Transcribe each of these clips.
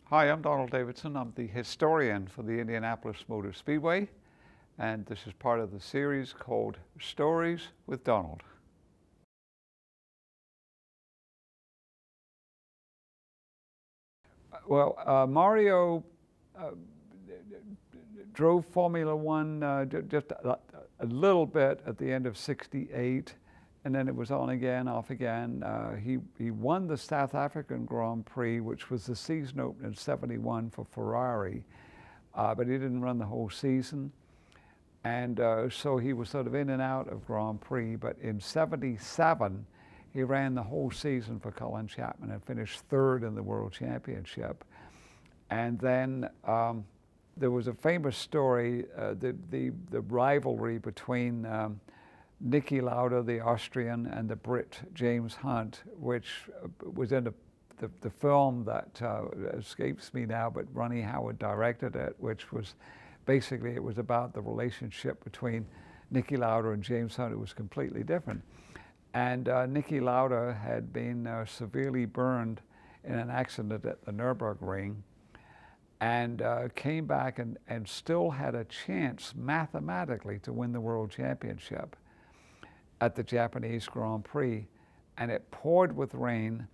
Hi, I'm Donald Davidson. I'm the historian for the Indianapolis Motor Speedway, and this is part of the series called Stories with Donald. Well, Mario drove Formula One just a little bit at the end of '68, and then it was on again, off again. He won the South African Grand Prix, which was the season opener in '71 for Ferrari, but he didn't run the whole season. And so he was sort of in and out of Grand Prix, but in '77, he ran the whole season for Colin Chapman and finished third in the World Championship. And then there was a famous story, the rivalry between Niki Lauda, the Austrian, and the Brit James Hunt, which was in the film that escapes me now, but Ronnie Howard directed it, which was basically, it was about the relationship between Niki Lauda and James Hunt. It was completely different. And Niki Lauda had been severely burned in an accident at the Nürburgring, and came back and still had a chance mathematically to win the World Championship at the Japanese Grand Prix. And it poured with rain,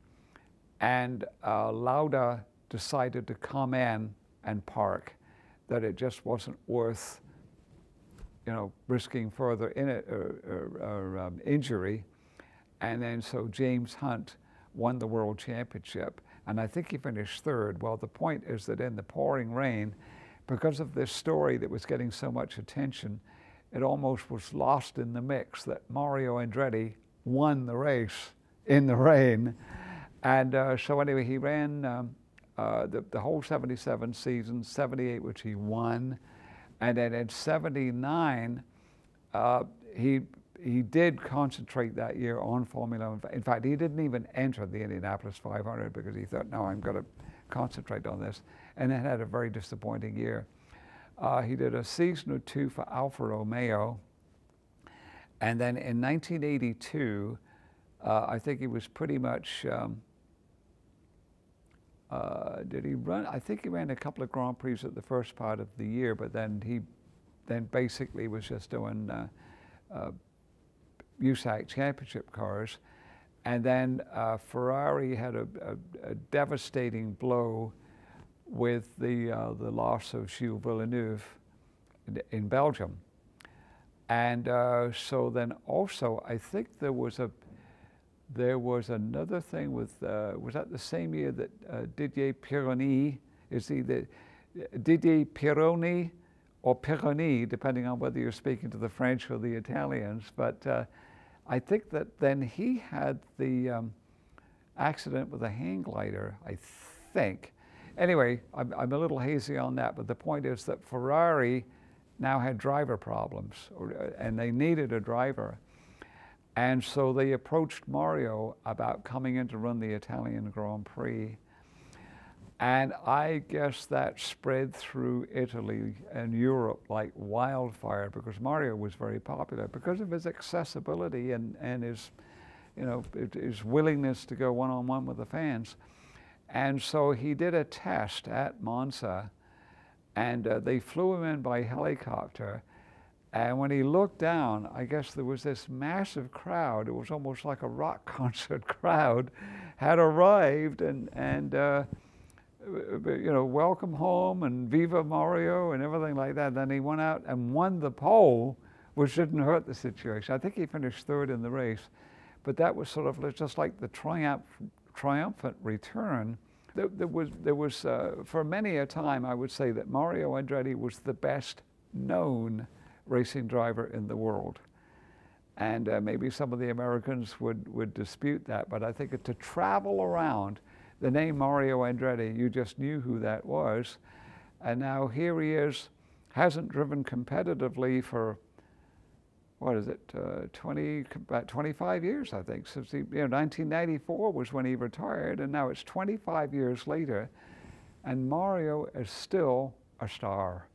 and Lauda decided to come in and park, that it just wasn't worth, risking further injury. And then so James Hunt won the World Championship, and I think he finished third. Well, the point is that in the pouring rain, because of this story that was getting so much attention, it almost was lost in the mix that Mario Andretti won the race in the rain. And so anyway, he ran the whole '77 season, '78, which he won. And then in '79, he did concentrate that year on Formula One. In fact, he didn't even enter the Indianapolis 500 because he thought, no, I'm going to concentrate on this. And then had a very disappointing year. He did a season or two for Alfa Romeo. And then in 1982, I think he was pretty much, did he run? I think he ran a couple of Grand Prix at the first part of the year, but then he basically was just doing USAC championship cars. And then Ferrari had a devastating blow with the loss of Gilles Villeneuve in Belgium. And so then also, I think there was another thing with, was that the same year that Didier Pironi, Didier Pironi or Pironi, depending on whether you're speaking to the French or the Italians, but I think that then he had the accident with a hang glider, I think. Anyway, I'm a little hazy on that, but the point is that Ferrari now had driver problems, and they needed a driver. And so they approached Mario about coming in to run the Italian Grand Prix. And I guess that spread through Italy and Europe like wildfire, because Mario was very popular because of his accessibility and his, his willingness to go one-on-one with the fans. And so he did a test at Monza, and they flew him in by helicopter. And when he looked down, I guess there was this massive crowd. It was almost like a rock concert crowd had arrived, and welcome home and Viva Mario and everything like that. Then he went out and won the pole, which didn't hurt the situation. I think he finished third in the race, but that was sort of just like the triumphant return. There was for many a time, I would say that Mario Andretti was the best known racing driver in the world. And maybe some of the Americans would dispute that, but I think to travel around the name Mario Andretti, you just knew who that was. And now here he is, hasn't driven competitively for, what is it, about 25 years, I think. Since 1994 was when he retired, and now it's 25 years later, and Mario is still a star.